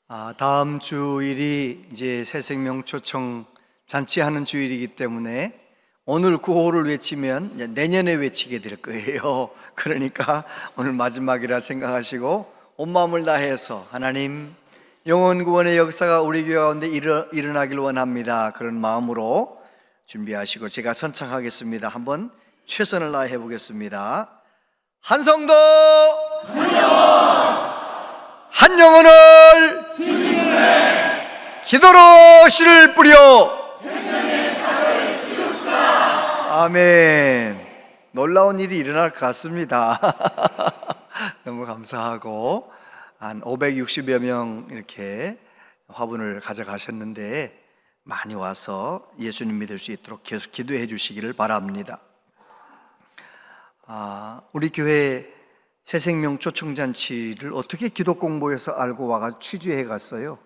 다음 주일이 이제 새생명 초청 잔치하는 주일이기 때문에 오늘 구호를 외치면 이제 내년에 외치게 될 거예요. 그러니까 오늘 마지막이라 생각하시고 온 마음을 다해서 하나님, 영혼 구원의 역사가 우리 교회 가운데 일어나길 원합니다. 그런 마음으로 준비하시고 제가 선창하겠습니다. 한번 최선을 다해 보겠습니다. 한 성도, 한 영혼을 기도로 씨를 뿌려 생명의 쌀을 키웁시다. 아멘. 놀라운 일이 일어날 것 같습니다. 너무 감사하고 한 560여 명 이렇게 화분을 가져가셨는데 많이 와서 예수님 믿을 수 있도록 계속 기도해 주시기를 바랍니다. 우리 교회 새생명 초청잔치를 어떻게 기도공보에서 알고 와가 취재해 갔어요.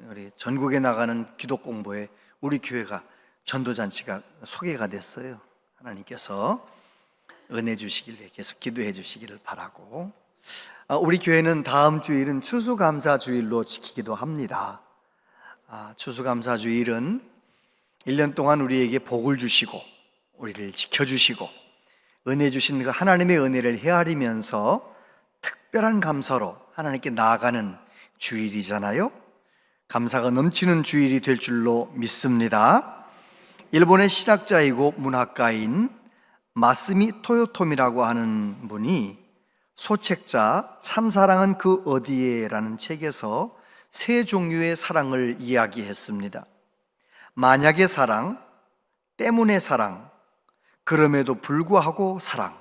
우리 전국에 나가는 기도공보에 우리 교회가 전도잔치가 소개가 됐어요. 하나님께서 은혜 주시길래 계속 기도해 주시기를 바라고, 우리 교회는 다음 주일은 추수감사주일로 지키기도 합니다. 추수감사주일은 1년 동안 우리에게 복을 주시고 우리를 지켜주시고 은혜 주신 그 하나님의 은혜를 헤아리면서 특별한 감사로 하나님께 나아가는 주일이잖아요. 감사가 넘치는 주일이 될 줄로 믿습니다. 일본의 신학자이고 문학가인 마스미 토요토미라고 하는 분이 소책자 참사랑은 그 어디에? 라는 책에서 세 종류의 사랑을 이야기했습니다. 만약의 사랑, 때문에 사랑, 그럼에도 불구하고 사랑.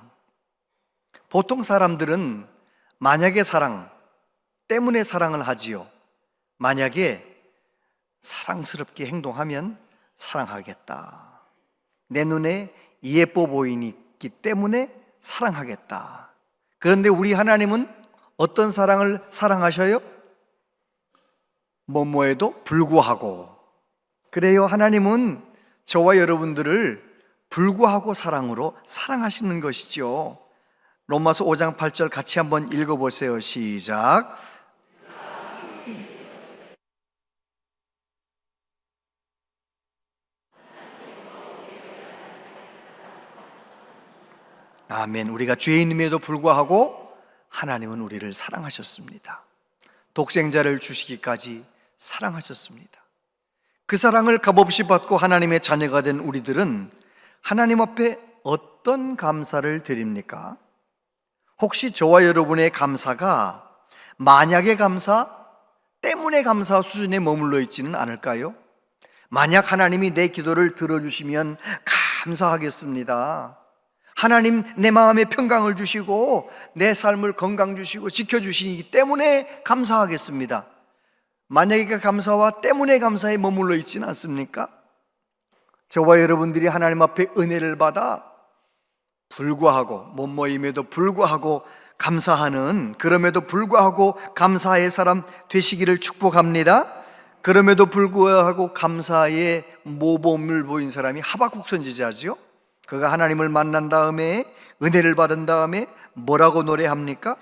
보통 사람들은 만약의 사랑, 때문에 사랑을 하지요. 만약에 사랑스럽게 행동하면 사랑하겠다. 내 눈에 예뻐 보이기 때문에 사랑하겠다. 그런데 우리 하나님은 어떤 사랑을 사랑하셔요? 뭐뭐에도 불구하고. 그래요, 하나님은 저와 여러분들을 불구하고 사랑으로 사랑하시는 것이죠. 로마서 5장 8절 같이 한번 읽어보세요. 시작. 아멘. 우리가 죄인임에도 불구하고 하나님은 우리를 사랑하셨습니다. 독생자를 주시기까지 사랑하셨습니다. 그 사랑을 값없이 받고 하나님의 자녀가 된 우리들은 하나님 앞에 어떤 감사를 드립니까? 혹시 저와 여러분의 감사가 만약의 감사, 때문에 감사 수준에 머물러 있지는 않을까요? 만약 하나님이 내 기도를 들어주시면 감사하겠습니다. 하나님 내 마음에 평강을 주시고 내 삶을 건강 주시고 지켜주시기 때문에 감사하겠습니다. 만약의 감사와 때문에 감사에 머물러 있지는 않습니까? 저와 여러분들이 하나님 앞에 은혜를 받아 불구하고 뭐뭐임에도 불구하고 감사하는, 그럼에도 불구하고 감사의 사람 되시기를 축복합니다. 그럼에도 불구하고 감사의 모범을 보인 사람이 하박국 선지자죠. 그가 하나님을 만난 다음에 은혜를 받은 다음에 뭐라고 노래합니까?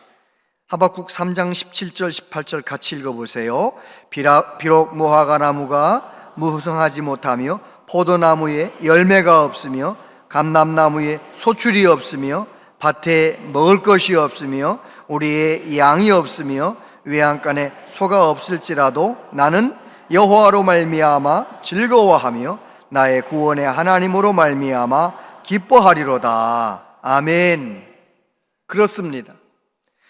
하박국 3장 17절 18절 같이 읽어보세요. 비록 무화과 나무가 무성하지 못하며 포도나무에 열매가 없으며 감람나무에 소출이 없으며 밭에 먹을 것이 없으며 우리의 양이 없으며 외양간에 소가 없을지라도 나는 여호와로 말미암아 즐거워하며 나의 구원의 하나님으로 말미암아 기뻐하리로다. 아멘. 그렇습니다.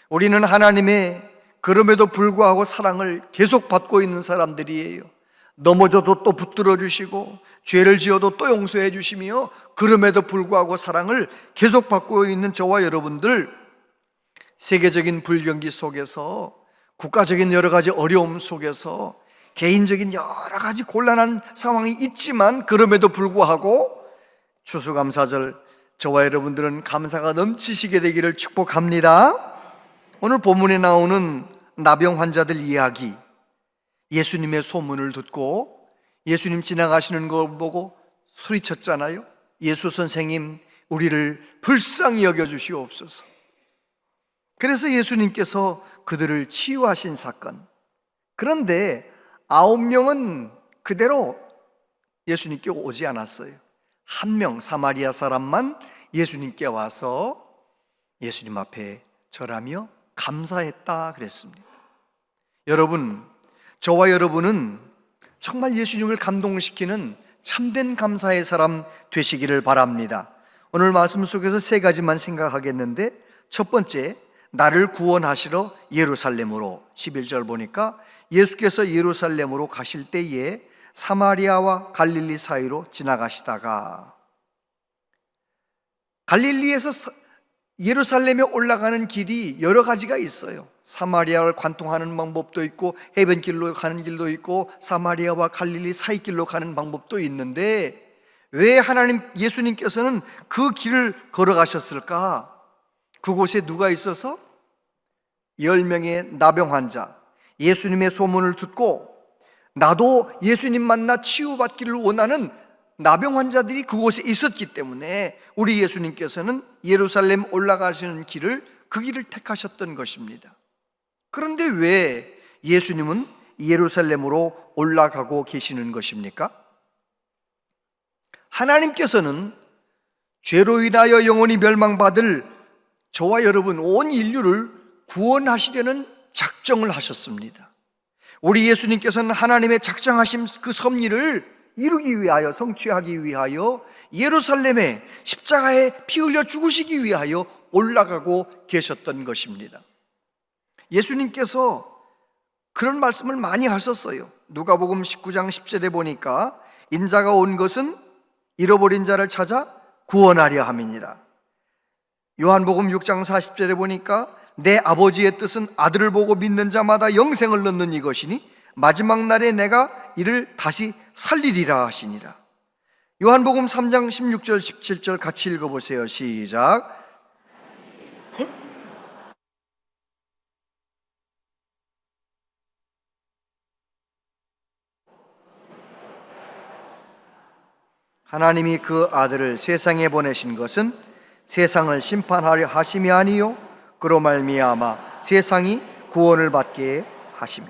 우리는 하나님의 그럼에도 불구하고 사랑을 계속 받고 있는 사람들이에요. 넘어져도 또 붙들어 주시고 죄를 지어도 또 용서해 주시며 그럼에도 불구하고 사랑을 계속 받고 있는 저와 여러분들, 세계적인 불경기 속에서, 국가적인 여러 가지 어려움 속에서, 개인적인 여러 가지 곤란한 상황이 있지만 그럼에도 불구하고 추수감사절 저와 여러분들은 감사가 넘치시게 되기를 축복합니다. 오늘 본문에 나오는 나병 환자들 이야기, 예수님의 소문을 듣고 예수님 지나가시는 걸 보고 소리쳤잖아요. 예수 선생님, 우리를 불쌍히 여겨주시옵소서. 그래서 예수님께서 그들을 치유하신 사건, 그런데 9명은 그대로 예수님께 오지 않았어요. 한 명, 사마리아 사람만 예수님께 와서 예수님 앞에 절하며 감사했다 그랬습니다. 여러분, 저와 여러분은 정말 예수님을 감동시키는 참된 감사의 사람 되시기를 바랍니다. 오늘 말씀 속에서 세 가지만 생각하겠는데, 첫 번째, 나를 구원하시러 예루살렘으로. 11절 보니까 예수께서 예루살렘으로 가실 때에 사마리아와 갈릴리 사이로 지나가시다가, 갈릴리에서 예루살렘에 올라가는 길이 여러 가지가 있어요. 사마리아를 관통하는 방법도 있고, 해변길로 가는 길도 있고, 사마리아와 갈릴리 사이 길로 가는 방법도 있는데, 왜 예수님께서는 그 길을 걸어가셨을까? 그곳에 누가 있어서? 10명의 나병 환자, 예수님의 소문을 듣고 나도 예수님 만나 치유받기를 원하는 나병 환자들이 그곳에 있었기 때문에 우리 예수님께서는 예루살렘 올라가시는 길을, 그 길을 택하셨던 것입니다. 그런데 왜 예수님은 예루살렘으로 올라가고 계시는 것입니까? 하나님께서는 죄로 인하여 영원히 멸망받을 저와 여러분 온 인류를 구원하시려는 작정을 하셨습니다. 우리 예수님께서는 하나님의 작정하신 그 섭리를 이루기 위하여, 성취하기 위하여 예루살렘에 십자가에 피 흘려 죽으시기 위하여 올라가고 계셨던 것입니다. 예수님께서 그런 말씀을 많이 하셨어요. 누가복음 19장 10절에 보니까 인자가 온 것은 잃어버린 자를 찾아 구원하려 함이니라. 요한복음 6장 40절에 보니까 내 아버지의 뜻은 아들을 보고 믿는 자마다 영생을 얻는 이것이니 마지막 날에 내가 이를 다시 살리리라 하시니라. 요한복음 3장 16절 17절 같이 읽어보세요. 시작. 하나님이 그 아들을 세상에 보내신 것은 세상을 심판하려 하심이 아니요 그로 말미암아 세상이 구원을 받게 하심이.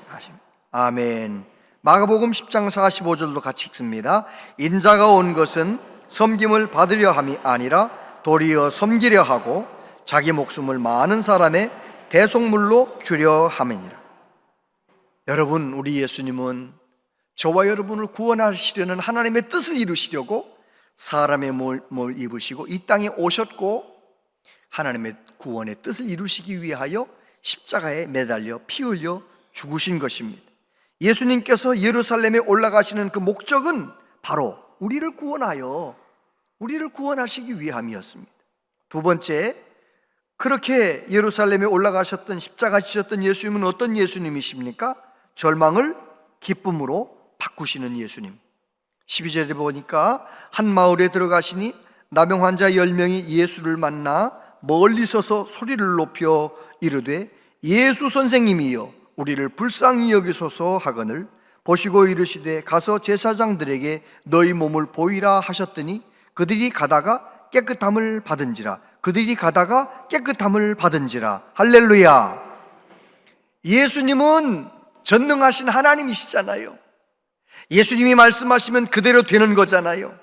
아멘. 마가복음 10장 45절도 같이 읽습니다. 인자가 온 것은 섬김을 받으려 함이 아니라 도리어 섬기려 하고 자기 목숨을 많은 사람의 대속물로 주려 함이니라. 여러분, 우리 예수님은 저와 여러분을 구원하시려는 하나님의 뜻을 이루시려고 사람의 몸을 입으시고 이 땅에 오셨고, 하나님의 구원의 뜻을 이루시기 위하여 십자가에 매달려 피 흘려 죽으신 것입니다. 예수님께서 예루살렘에 올라가시는 그 목적은 바로 우리를 구원하시기 위함이었습니다. 두 번째, 그렇게 예루살렘에 올라가셨던, 십자가 지셨던 예수님은 어떤 예수님이십니까? 절망을 기쁨으로 바꾸시는 예수님. 12절에 보니까 한 마을에 들어가시니 나병 환자 10명이 예수를 만나 멀리 서서 소리를 높여 이르되 예수 선생님이여 우리를 불쌍히 여기소서 하거늘 보시고 이르시되 가서 제사장들에게 너희 몸을 보이라 하셨더니 그들이 가다가 깨끗함을 받은지라. 할렐루야. 예수님은 전능하신 하나님이시잖아요. 예수님이 말씀하시면 그대로 되는 거잖아요.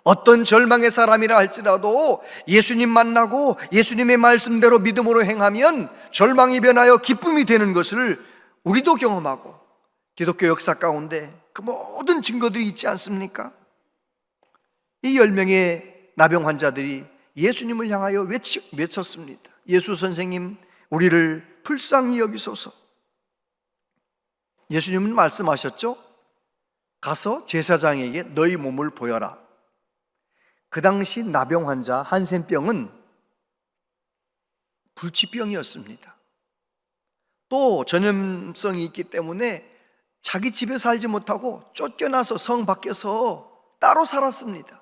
어떤 절망의 사람이라 할지라도 예수님 만나고 예수님의 말씀대로 믿음으로 행하면 절망이 변하여 기쁨이 되는 것을 우리도 경험하고 기독교 역사 가운데 그 모든 증거들이 있지 않습니까? 이 10명의 나병 환자들이 예수님을 향하여 외쳤습니다. 예수 선생님, 우리를 불쌍히 여기소서. 예수님은 말씀하셨죠? 가서 제사장에게 너희 몸을 보여라. 그 당시 나병 환자 한센병은 불치병이었습니다. 또 전염성이 있기 때문에 자기 집에 살지 못하고 쫓겨나서 성 밖에서 따로 살았습니다.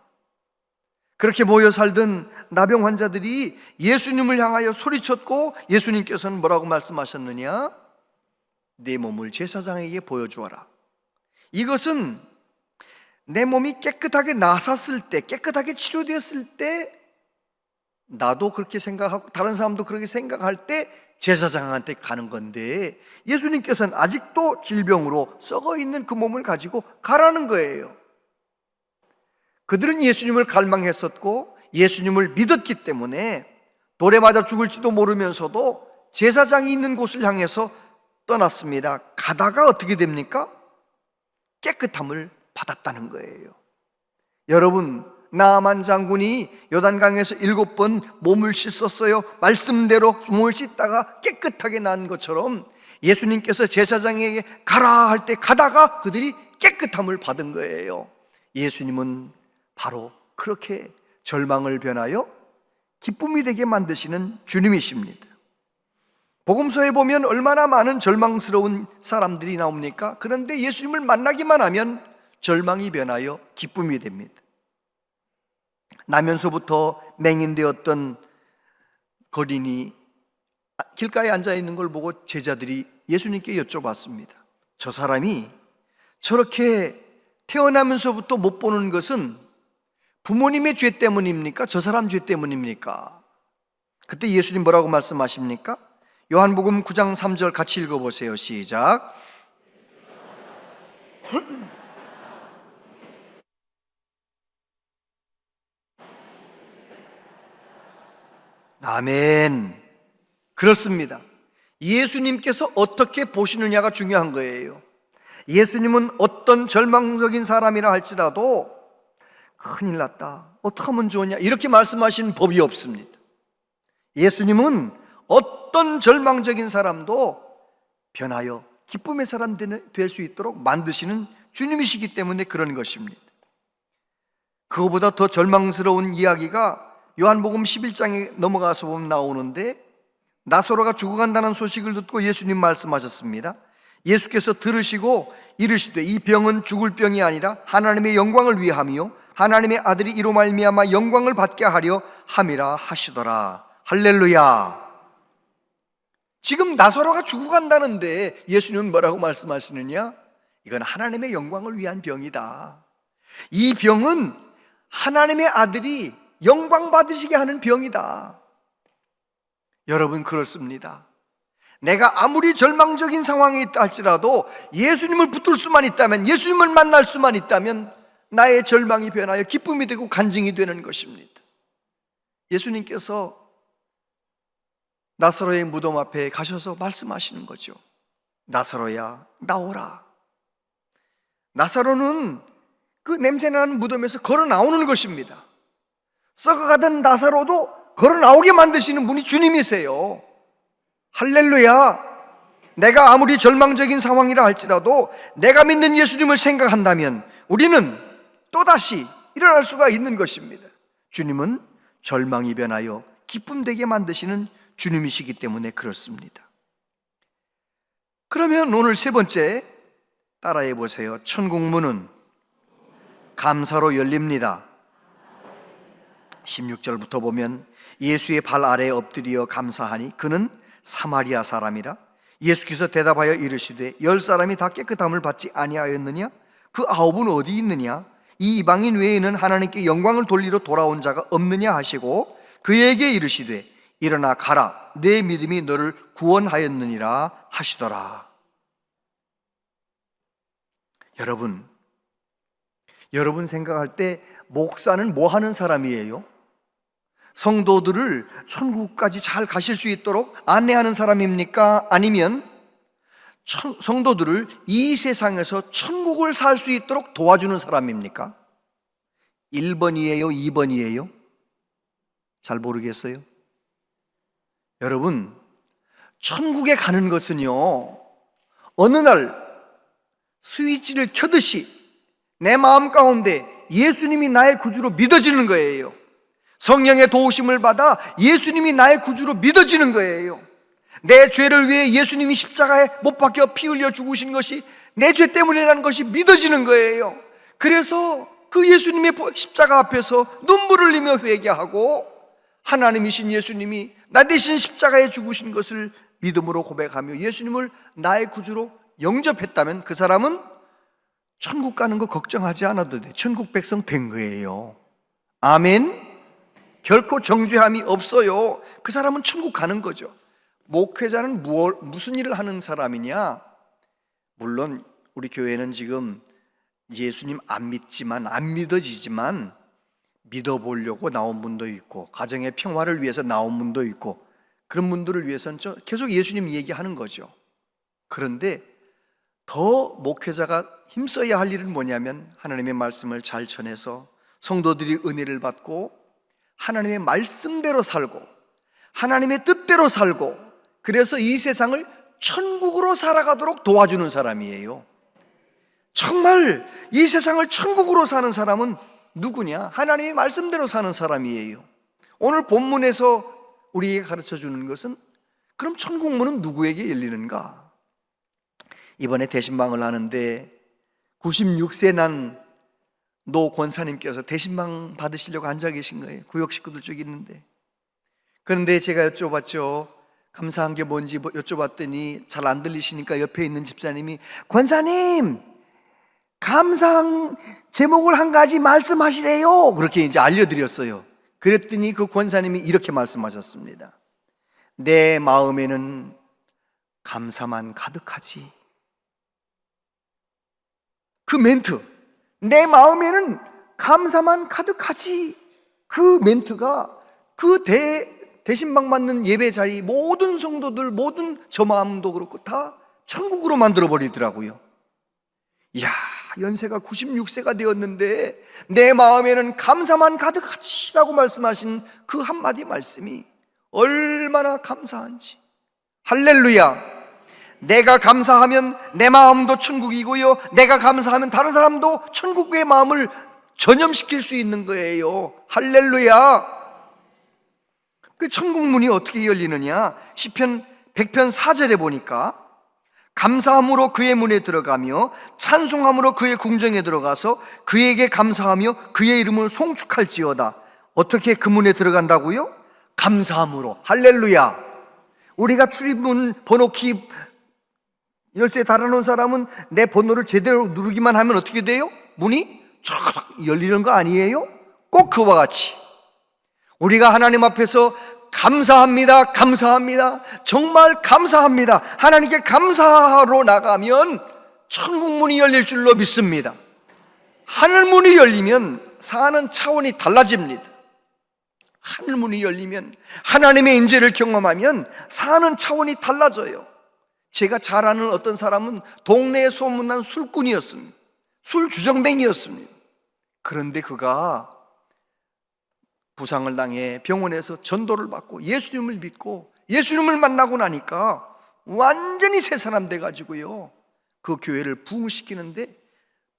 그렇게 모여 살던 나병 환자들이 예수님을 향하여 소리쳤고 예수님께서는 뭐라고 말씀하셨느냐? 내 몸을 제사장에게 보여주어라. 이것은 내 몸이 깨끗하게 나았을 때, 깨끗하게 치료되었을 때, 나도 그렇게 생각하고 다른 사람도 그렇게 생각할 때 제사장한테 가는 건데 예수님께서는 아직도 질병으로 썩어 있는 그 몸을 가지고 가라는 거예요. 그들은 예수님을 갈망했었고 예수님을 믿었기 때문에 돌에 맞아 죽을지도 모르면서도 제사장이 있는 곳을 향해서 떠났습니다. 가다가 어떻게 됩니까? 깨끗함을 받았다는 거예요. 여러분, 나아만 장군이 요단강에서 7번 몸을 씻었어요. 말씀대로 몸을 씻다가 깨끗하게 난 것처럼 예수님께서 제사장에게 가라 할 때 가다가 그들이 깨끗함을 받은 거예요. 예수님은 바로 그렇게 절망을 변하여 기쁨이 되게 만드시는 주님이십니다. 복음서에 보면 얼마나 많은 절망스러운 사람들이 나옵니까? 그런데 예수님을 만나기만 하면 절망이 변하여 기쁨이 됩니다. 나면서부터 맹인되었던 거린이 길가에 앉아 있는 걸 보고 제자들이 예수님께 여쭤봤습니다. 저 사람이 저렇게 태어나면서부터 못 보는 것은 부모님의 죄 때문입니까? 저 사람 죄 때문입니까? 그때 예수님 뭐라고 말씀하십니까? 요한복음 9장 3절 같이 읽어보세요. 시작. 아멘. 그렇습니다. 예수님께서 어떻게 보시느냐가 중요한 거예요. 예수님은 어떤 절망적인 사람이라 할지라도 큰일 났다, 어떡하면 좋으냐 이렇게 말씀하시는 법이 없습니다. 예수님은 어떤 절망적인 사람도 변하여 기쁨의 사람 될 수 있도록 만드시는 주님이시기 때문에 그런 것입니다. 그거보다 더 절망스러운 이야기가 요한복음 11장에 넘어가서 보면 나오는데, 나사로가 죽어간다는 소식을 듣고 예수님 말씀하셨습니다. 예수께서 들으시고 이르시되 이 병은 죽을 병이 아니라 하나님의 영광을 위함이요 하나님의 아들이 이로 말미암아 영광을 받게 하려 함이라 하시더라. 할렐루야. 지금 나사로가 죽어간다는데 예수님은 뭐라고 말씀하시느냐? 이건 하나님의 영광을 위한 병이다. 이 병은 하나님의 아들이 영광 받으시게 하는 병이다. 여러분, 그렇습니다. 내가 아무리 절망적인 상황에 있다 할지라도 예수님을 붙들 수만 있다면, 예수님을 만날 수만 있다면 나의 절망이 변하여 기쁨이 되고 간증이 되는 것입니다. 예수님께서 나사로의 무덤 앞에 가셔서 말씀하시는 거죠. 나사로야, 나오라. 나사로는 그 냄새나는 무덤에서 걸어 나오는 것입니다. 썩어가던 나사로도 걸어 나오게 만드시는 분이 주님이세요. 할렐루야. 내가 아무리 절망적인 상황이라 할지라도 내가 믿는 예수님을 생각한다면 우리는 또다시 일어날 수가 있는 것입니다. 주님은 절망이 변하여 기쁨 되게 만드시는 주님이시기 때문에 그렇습니다. 그러면 오늘 세 번째 따라해 보세요. 천국문은 감사로 열립니다. 16절부터 보면 예수의 발 아래에 엎드려 감사하니 그는 사마리아 사람이라. 예수께서 대답하여 이르시되 10사람이 다 깨끗함을 받지 아니하였느냐? 그 9은 어디 있느냐? 이 이방인 외에는 하나님께 영광을 돌리러 돌아온 자가 없느냐 하시고 그에게 이르시되 일어나 가라, 내 믿음이 너를 구원하였느니라 하시더라. 여러분 생각할 때 목사는 뭐 하는 사람이에요? 성도들을 천국까지 잘 가실 수 있도록 안내하는 사람입니까? 아니면 성도들을 이 세상에서 천국을 살 수 있도록 도와주는 사람입니까? 1번이에요? 2번이에요? 잘 모르겠어요. 여러분, 천국에 가는 것은요, 어느 날 스위치를 켜듯이 내 마음 가운데 예수님이 나의 구주로 믿어지는 거예요. 성령의 도우심을 받아 예수님이 나의 구주로 믿어지는 거예요. 내 죄를 위해 예수님이 십자가에 못 박혀 피 흘려 죽으신 것이 내 죄 때문이라는 것이 믿어지는 거예요. 그래서 그 예수님의 십자가 앞에서 눈물을 흘리며 회개하고 하나님이신 예수님이 나 대신 십자가에 죽으신 것을 믿음으로 고백하며 예수님을 나의 구주로 영접했다면 그 사람은 천국 가는 거 걱정하지 않아도 돼. 천국 백성 된 거예요. 아멘. 결코 정죄함이 없어요. 그 사람은 천국 가는 거죠. 목회자는 무슨 일을 하는 사람이냐? 물론 우리 교회는 지금 예수님 안 믿지만, 안 믿어지지만 믿어보려고 나온 분도 있고, 가정의 평화를 위해서 나온 분도 있고, 그런 분들을 위해서는 계속 예수님 얘기하는 거죠. 그런데 더 목회자가 힘써야 할 일은 뭐냐면, 하나님의 말씀을 잘 전해서 성도들이 은혜를 받고 하나님의 말씀대로 살고 하나님의 뜻대로 살고, 그래서 이 세상을 천국으로 살아가도록 도와주는 사람이에요. 정말 이 세상을 천국으로 사는 사람은 누구냐? 하나님의 말씀대로 사는 사람이에요. 오늘 본문에서 우리에게 가르쳐 주는 것은, 그럼 천국문은 누구에게 열리는가? 이번에 대신방을 하는데 96세 난 노 권사님께서 대신방 받으시려고 앉아 계신 거예요. 구역 식구들 쭉 있는데. 그런데 제가 여쭤봤죠. 감사한 게 뭔지 여쭤봤더니 잘 안 들리시니까 옆에 있는 집사님이, 권사님, 감사한 제목을 한 가지 말씀하시래요. 그렇게 이제 알려드렸어요. 그랬더니 그 권사님이 이렇게 말씀하셨습니다. 내 마음에는 감사만 가득하지. 그 멘트, 내 마음에는 감사만 가득하지, 그 멘트가 그 대신방 받는 예배 자리 모든 성도들, 모든 저 마음도 그렇고 다 천국으로 만들어 버리더라고요. 이야, 연세가 96세가 되었는데 내 마음에는 감사만 가득하지 라고 말씀하신 그 한마디 말씀이 얼마나 감사한지. 할렐루야. 내가 감사하면 내 마음도 천국이고요, 내가 감사하면 다른 사람도 천국의 마음을 전염시킬 수 있는 거예요. 할렐루야. 그 천국문이 어떻게 열리느냐? 시편 100편 4절에 보니까, 감사함으로 그의 문에 들어가며 찬송함으로 그의 궁정에 들어가서 그에게 감사하며 그의 이름을 송축할지어다. 어떻게 그 문에 들어간다고요? 감사함으로. 할렐루야. 우리가 출입문 번호키 열쇠 달아놓은 사람은 내 번호를 제대로 누르기만 하면 어떻게 돼요? 문이 쫙 열리는 거 아니에요? 꼭 그와 같이 우리가 하나님 앞에서 감사합니다, 감사합니다, 정말 감사합니다, 하나님께 감사하러 나가면 천국문이 열릴 줄로 믿습니다. 하늘문이 열리면 사는 차원이 달라집니다. 하늘문이 열리면, 하나님의 임재를 경험하면 사는 차원이 달라져요. 제가 잘 아는 어떤 사람은 동네에 소문난 술꾼이었습니다. 술주정뱅이였습니다. 그런데 그가 부상을 당해 병원에서 전도를 받고 예수님을 믿고 예수님을 만나고 나니까 완전히 새 사람 돼가지고요, 그 교회를 부흥시키는데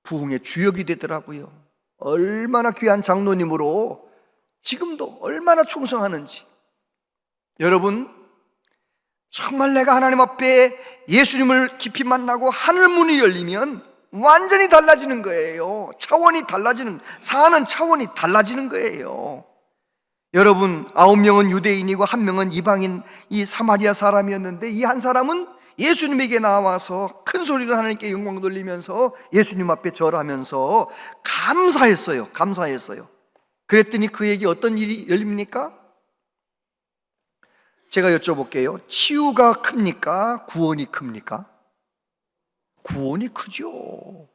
부흥의 주역이 되더라고요. 얼마나 귀한 장로님으로 지금도 얼마나 충성하는지. 여러분, 정말 내가 하나님 앞에 예수님을 깊이 만나고 하늘문이 열리면 완전히 달라지는 거예요. 차원이 달라지는, 사는 차원이 달라지는 거예요. 여러분, 9명은 유대인이고 1명은 이방인, 이 사마리아 사람이었는데, 이 한 사람은 예수님에게 나와서 큰 소리로 하나님께 영광 돌리면서 예수님 앞에 절하면서 감사했어요. 감사했어요. 그랬더니 그에게 어떤 일이 열립니까? 제가 여쭤볼게요. 치유가 큽니까? 구원이 큽니까? 구원이 크죠.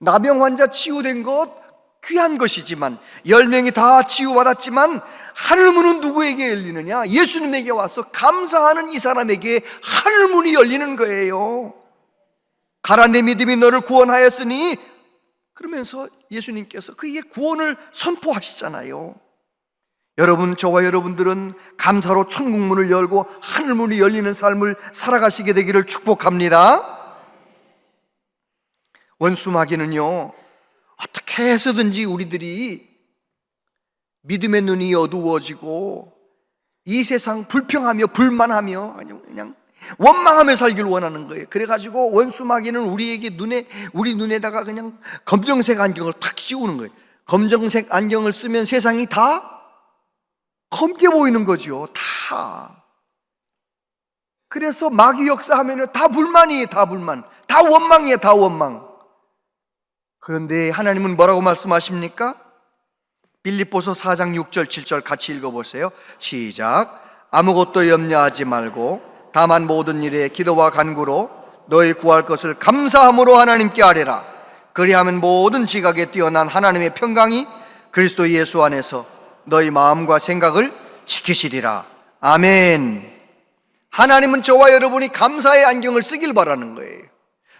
나병 환자 치유된 것 귀한 것이지만, 10명이 다 치유받았지만 하늘문은 누구에게 열리느냐? 예수님에게 와서 감사하는 이 사람에게 하늘문이 열리는 거예요. 가라, 내 믿음이 너를 구원하였으니, 그러면서 예수님께서 그에게 구원을 선포하시잖아요. 여러분, 저와 여러분들은 감사로 천국문을 열고 하늘문이 열리는 삶을 살아가시게 되기를 축복합니다. 원수 마귀는요, 어떻게 해서든지 우리들이 믿음의 눈이 어두워지고 이 세상 불평하며 불만하며 그냥 원망하며 살기를 원하는 거예요. 그래가지고 원수 마귀는 우리 눈에다가 그냥 검정색 안경을 탁 씌우는 거예요. 검정색 안경을 쓰면 세상이 다 검게 보이는 거죠. 다. 그래서 마귀 역사하면 다 불만이에요. 다 불만. 다 원망이에요. 다 원망. 그런데 하나님은 뭐라고 말씀하십니까? 빌립보서 4장 6절 7절 같이 읽어보세요. 시작. 아무것도 염려하지 말고 다만 모든 일에 기도와 간구로 너희 구할 것을 감사함으로 하나님께 아뢰라. 그리하면 모든 지각에 뛰어난 하나님의 평강이 그리스도 예수 안에서 너희 마음과 생각을 지키시리라. 아멘. 하나님은 저와 여러분이 감사의 안경을 쓰길 바라는 거예요.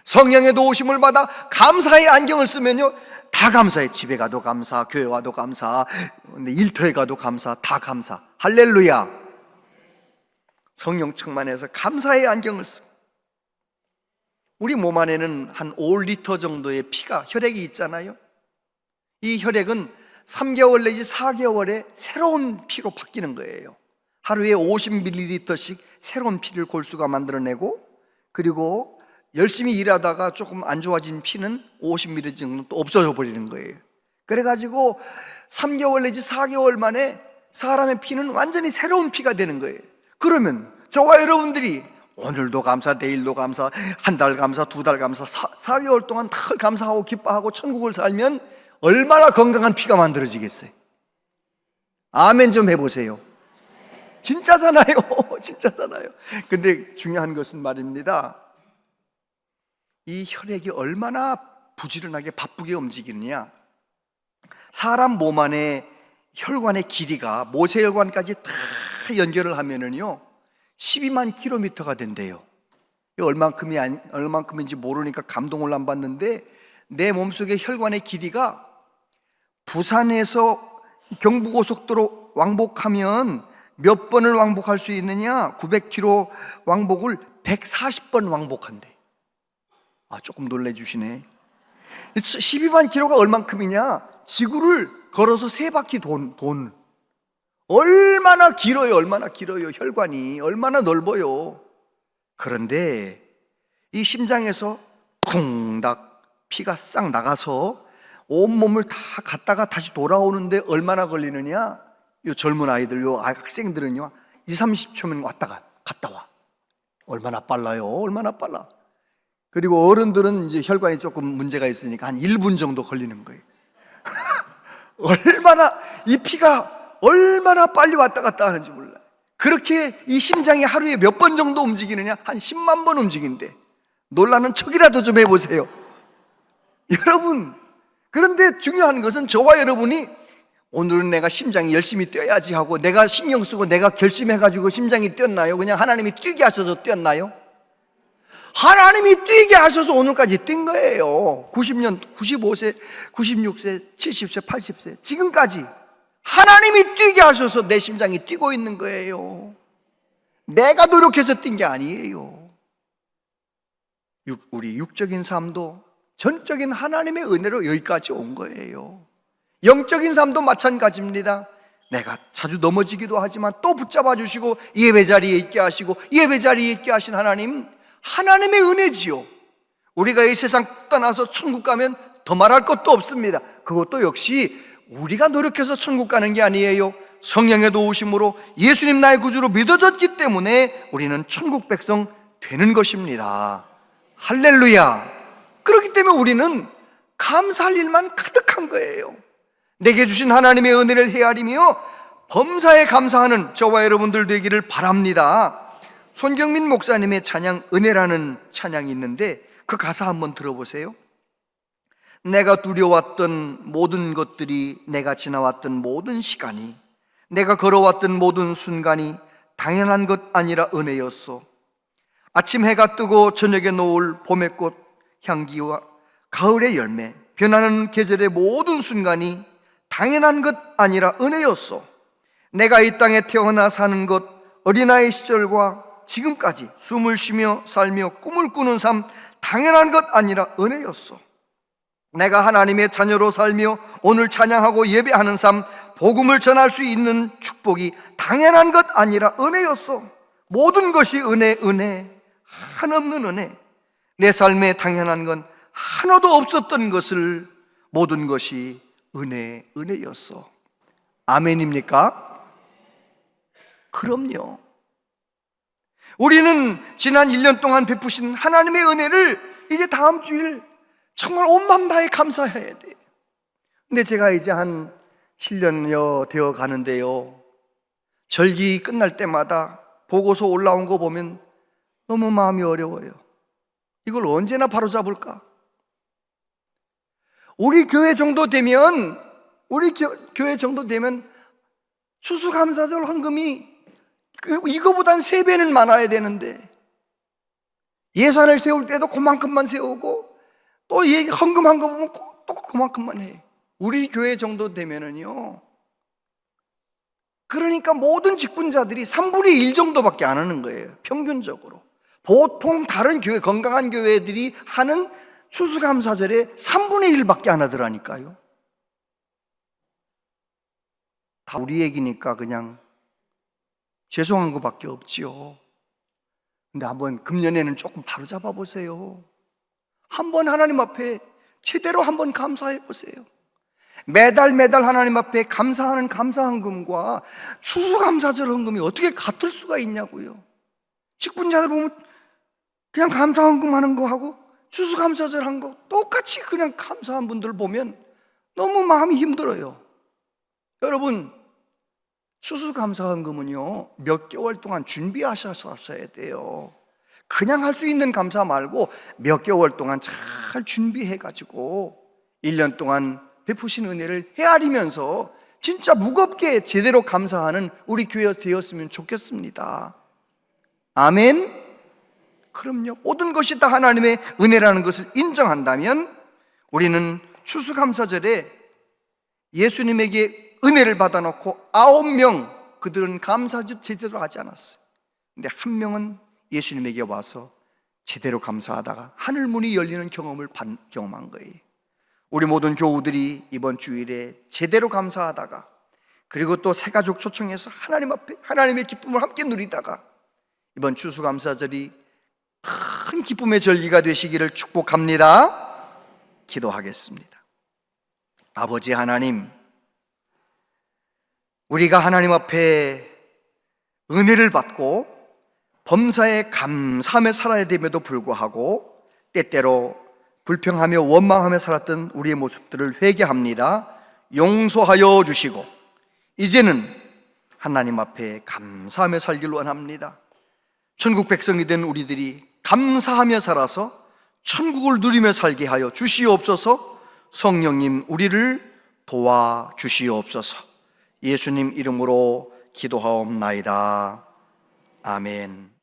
성령의 도우심을 받아 감사의 안경을 쓰면요, 다 감사해. 집에 가도 감사, 교회 와도 감사, 일터에 가도 감사, 다 감사. 할렐루야. 성령 충만해서 감사의 안경을 씁니다. 우리 몸 안에는 한 5리터 정도의 피가, 혈액이 있잖아요. 이 혈액은 3개월 내지 4개월에 새로운 피로 바뀌는 거예요. 하루에 50ml씩 새로운 피를 골수가 만들어내고, 그리고 열심히 일하다가 조금 안 좋아진 피는 50ml 정도 또 없어져 버리는 거예요. 그래가지고 3개월 내지 4개월 만에 사람의 피는 완전히 새로운 피가 되는 거예요. 그러면 저와 여러분들이 오늘도 감사, 내일도 감사, 한 달 감사, 두 달 감사, 4개월 동안 다 감사하고 기뻐하고 천국을 살면 얼마나 건강한 피가 만들어지겠어요? 아멘 좀 해보세요. 진짜잖아요. 진짜잖아요. 근데 중요한 것은 말입니다, 이 혈액이 얼마나 부지런하게 바쁘게 움직이느냐. 사람 몸 안에 혈관의 길이가 모세혈관까지 다 연결을 하면은요 12만 킬로미터가 된대요. 얼만큼인지 모르니까 감동을 안 받는데, 내 몸속의 혈관의 길이가 부산에서 경부고속도로 왕복하면 몇 번을 왕복할 수 있느냐? 900km 왕복을 140번 왕복한대. 조금 놀래주시네. 12만 킬로가 얼만큼이냐? 지구를 걸어서 3바퀴 돈. 얼마나 길어요. 얼마나 길어요. 혈관이 얼마나 넓어요. 그런데 이 심장에서 쿵닥 피가 싹 나가서 온몸을 다 갔다가 다시 돌아오는데 얼마나 걸리느냐? 요 젊은 아이들, 요 학생들은요 20-30초면 갔다 와. 얼마나 빨라요. 얼마나 빨라. 그리고 어른들은 이제 혈관이 조금 문제가 있으니까 한 1분 정도 걸리는 거예요. 이 피가 얼마나 빨리 왔다 갔다 하는지 몰라요. 그렇게 이 심장이 하루에 몇 번 정도 움직이느냐? 한 10만 번 움직인대. 놀라는 척이라도 좀 해보세요. 여러분, 그런데 중요한 것은 저와 여러분이 오늘은 내가 심장이 열심히 뛰어야지 하고 내가 신경 쓰고 내가 결심해가지고 심장이 뛰었나요? 그냥 하나님이 뛰게 하셔서 뛰었나요? 하나님이 뛰게 하셔서 오늘까지 뛴 거예요. 90년, 95세, 96세, 70세, 80세 지금까지 하나님이 뛰게 하셔서 내 심장이 뛰고 있는 거예요. 내가 노력해서 뛴 게 아니에요. 우리 육적인 삶도 전적인 하나님의 은혜로 여기까지 온 거예요. 영적인 삶도 마찬가지입니다. 내가 자주 넘어지기도 하지만 또 붙잡아 주시고 예배 자리에 있게 하시고 예배 자리에 있게 하신 하나님의 은혜지요. 우리가 이 세상 떠나서 천국 가면 더 말할 것도 없습니다. 그것도 역시 우리가 노력해서 천국 가는 게 아니에요. 성령의 도우심으로 예수님 나의 구주로 믿어졌기 때문에 우리는 천국 백성 되는 것입니다. 할렐루야. 그렇기 때문에 우리는 감사할 일만 가득한 거예요. 내게 주신 하나님의 은혜를 헤아리며 범사에 감사하는 저와 여러분들 되기를 바랍니다. 손경민 목사님의 찬양 은혜라는 찬양이 있는데 그 가사 한번 들어보세요. 내가 두려웠던 모든 것들이, 내가 지나왔던 모든 시간이, 내가 걸어왔던 모든 순간이 당연한 것 아니라 은혜였소. 아침 해가 뜨고 저녁에 놓을 봄의 꽃 향기와 가을의 열매, 변하는 계절의 모든 순간이 당연한 것 아니라 은혜였소. 내가 이 땅에 태어나 사는 것, 어린아이 시절과 지금까지 숨을 쉬며 살며 꿈을 꾸는 삶 당연한 것 아니라 은혜였소. 내가 하나님의 자녀로 살며 오늘 찬양하고 예배하는 삶, 복음을 전할 수 있는 축복이 당연한 것 아니라 은혜였소. 모든 것이 은혜, 한없는 은혜. 내 삶에 당연한 건 하나도 없었던 것을 모든 것이 은혜였어. 아멘입니까? 그럼요. 우리는 지난 1년 동안 베푸신 하나님의 은혜를 이제 다음 주일 정말 온 마음 다해 감사해야 돼요. 근데 제가 이제 한 7년여 되어 가는데요, 절기 끝날 때마다 보고서 올라온 거 보면 너무 마음이 어려워요. 이걸 언제나 바로잡을까? 우리 교회 정도 되면 추수감사절 헌금이 이거보단 3배는 많아야 되는데, 예산을 세울 때도 그만큼만 세우고 또 헌금한 거 보면 또 그만큼만 해. 우리 교회 정도 되면은요, 그러니까 모든 직분자들이 3분의 1 정도밖에 안 하는 거예요, 평균적으로. 보통 다른 교회, 건강한 교회들이 하는 추수감사절에 3분의 1밖에 안 하더라니까요. 다 우리 얘기니까 그냥 죄송한 것밖에 없지요. 근데 한번 금년에는 조금 바로잡아 보세요. 한번 하나님 앞에 제대로 한번 감사해 보세요. 매달 하나님 앞에 감사하는 감사헌금과 추수감사절 헌금이 어떻게 같을 수가 있냐고요. 직분자들 보면 그냥 감사헌금 하는 거하고 추수감사절 한 거 똑같이 그냥 감사한 분들 보면 너무 마음이 힘들어요. 여러분, 추수감사헌금은요, 몇 개월 동안 준비하셨어야 돼요. 그냥 할 수 있는 감사 말고 몇 개월 동안 잘 준비해가지고 1년 동안 베푸신 은혜를 헤아리면서 진짜 무겁게 제대로 감사하는 우리 교회가 되었으면 좋겠습니다. 아멘? 그럼요. 모든 것이 다 하나님의 은혜라는 것을 인정한다면 우리는 추수감사절에 예수님에게 은혜를 받아놓고 9명, 그들은 감사도 제대로 하지 않았어요. 근데 한 명은 예수님에게 와서 제대로 감사하다가 하늘문이 열리는 경험을 경험한 거예요. 우리 모든 교우들이 이번 주일에 제대로 감사하다가, 그리고 또 새가족 초청해서 하나님 앞에 하나님의 기쁨을 함께 누리다가 이번 추수감사절이 큰 기쁨의 절기가 되시기를 축복합니다. 기도하겠습니다. 아버지 하나님, 우리가 하나님 앞에 은혜를 받고 범사에 감사하며 살아야 됨에도 불구하고 때때로 불평하며 원망하며 살았던 우리의 모습들을 회개합니다. 용서하여 주시고 이제는 하나님 앞에 감사하며 살기를 원합니다. 천국 백성이 된 우리들이 감사하며 살아서 천국을 누리며 살게 하여 주시옵소서. 성령님, 우리를 도와주시옵소서. 예수님 이름으로 기도하옵나이다. 아멘.